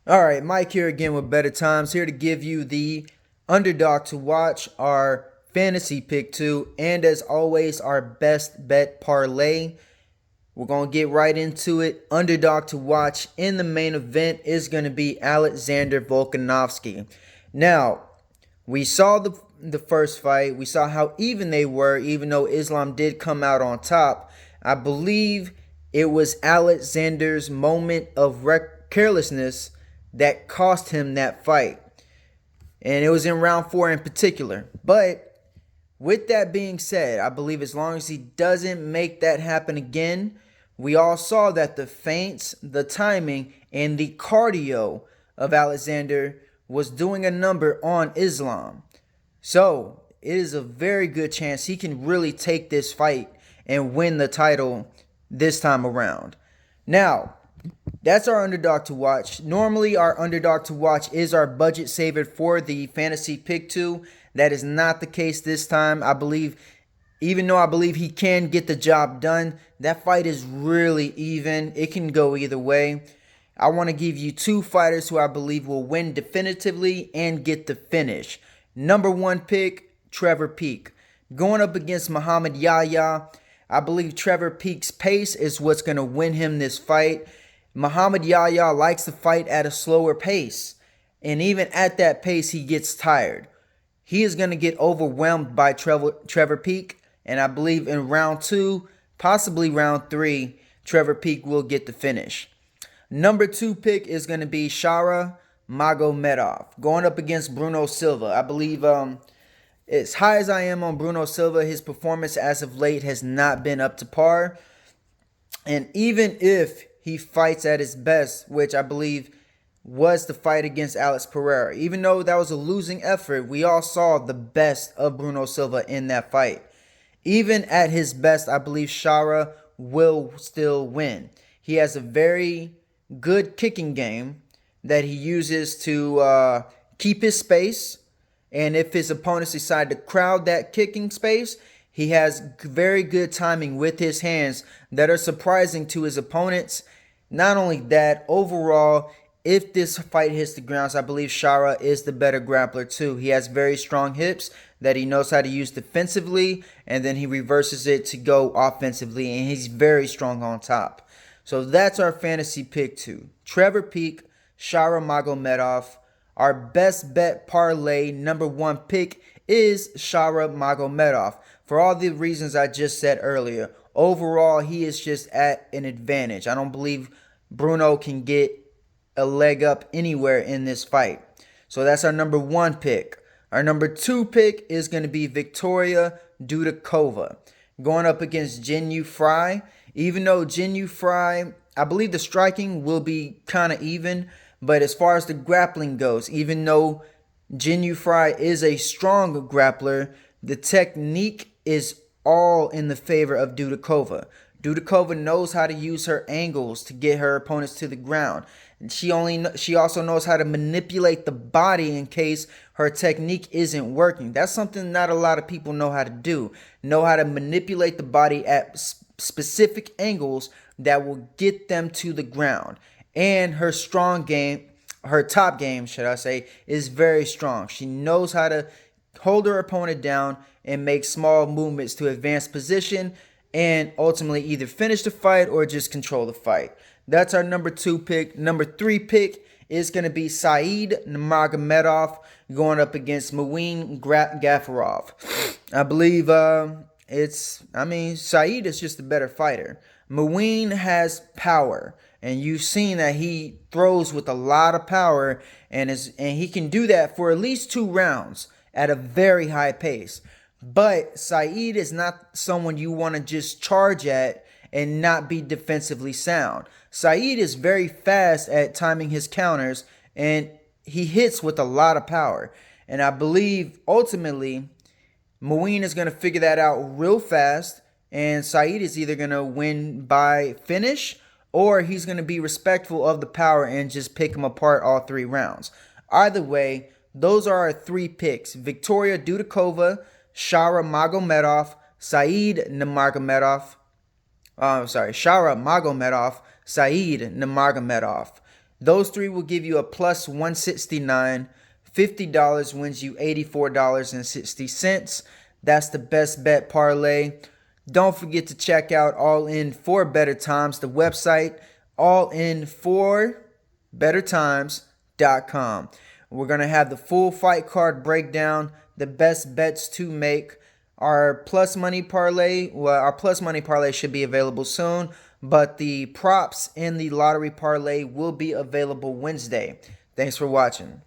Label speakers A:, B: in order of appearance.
A: All right, Mike here again with Better Times, here to give you the underdog to watch, our fantasy pick two, and as always, our best bet parlay. We're going to get right into it. Underdog to watch in the main event is going to be Alexander Volkanovski. Now, we saw the first fight. We saw how even they were, even though Islam did come out on top. I believe it was Alexander's moment of carelessness that cost him that fight. And it was in round four in particular. But with that being said, I believe as long as he doesn't make that happen again, we all saw that the feints, the timing, and the cardio of Alexander was doing a number on Islam. So it is a very good chance he can really take this fight and win the title this time around. Now, that's our underdog to watch. Normally, our underdog to watch is our budget saver for the fantasy pick two. That is not the case this time. I believe, even though I believe he can get the job done, that fight is really even. It can go either way. I want to give you two fighters who I believe will win definitively and get the finish. Number one pick, Trevor Peek. Going up against Muhammad Yahya. I believe Trevor Peek's pace is what's going to win him this fight. Muhammad Yahya likes to fight at a slower pace. And even at that pace, he gets tired. He is going to get overwhelmed by Trevor Peek. And I believe in round two, possibly round three, Trevor Peek will get the finish. Number two pick is going to be Shara Magomedov going up against Bruno Silva. I believe as high as I am on Bruno Silva, his performance as of late has not been up to par. And even if he fights at his best, which I believe was the fight against Alex Pereira, even though that was a losing effort, we all saw the best of Bruno Silva in that fight. Even at his best, I believe Shara will still win. He has a very good kicking game that he uses to keep his space. And if his opponents decide to crowd that kicking space, he has very good timing with his hands that are surprising to his opponents. Not only that, overall, if this fight hits the grounds, I believe Shara is the better grappler too. He has very strong hips that he knows how to use defensively, and then he reverses it to go offensively, and he's very strong on top. So that's our fantasy pick two. Trevor Peek, Shara Magomedov. Our best bet parlay number one pick is Shara Magomedov. For all the reasons I just said earlier. Overall, he is just at an advantage. I don't believe Bruno can get a leg up anywhere in this fight. So that's our number one pick. Our number two pick is going to be Victoria Dudakova going up against Jinh Frey. Even though Jinh Frey, I believe the striking will be kind of even, but as far as the grappling goes, even though Jinh Frey is a strong grappler, the technique is all in the favor of Dudakova. Dudakova knows how to use her angles to get her opponents to the ground. She also knows how to manipulate the body in case her technique isn't working. That's something not a lot of people know how to do. Know how to manipulate the body at specific angles that will get them to the ground. And her strong game, her top game, should I say, is very strong. She knows how to hold her opponent down and make small movements to advance position and ultimately either finish the fight or just control the fight. That's our number two pick. Number three pick is going to be Said Nurmagomedov going up against Muin Gafurov. I believe Said is just a better fighter. Muin has power, and you've seen that he throws with a lot of power, and he can do that for at least 2 rounds at a very high pace. But Said is not someone you want to just charge at and not be defensively sound. Said is very fast at timing his counters, and he hits with a lot of power. And I believe ultimately Muin is going to figure that out real fast, and Said is either going to win by finish or he's going to be respectful of the power and just pick him apart all 3 rounds. Either way, those are our 3 picks. Victoria Dudakova, Shara Magomedov, Shara Magomedov, Said Nurmagomedov. Those three will give you a plus 169. $50 wins you $84.60. That's the best bet parlay. Don't forget to check out All In for Better Times, the website, allinforbettertimes.com. We're going to have the full fight card breakdown, the best bets to make. Our plus money parlay, our plus money parlay should be available soon, but the props and the lottery parlay will be available Wednesday. Thanks for watching.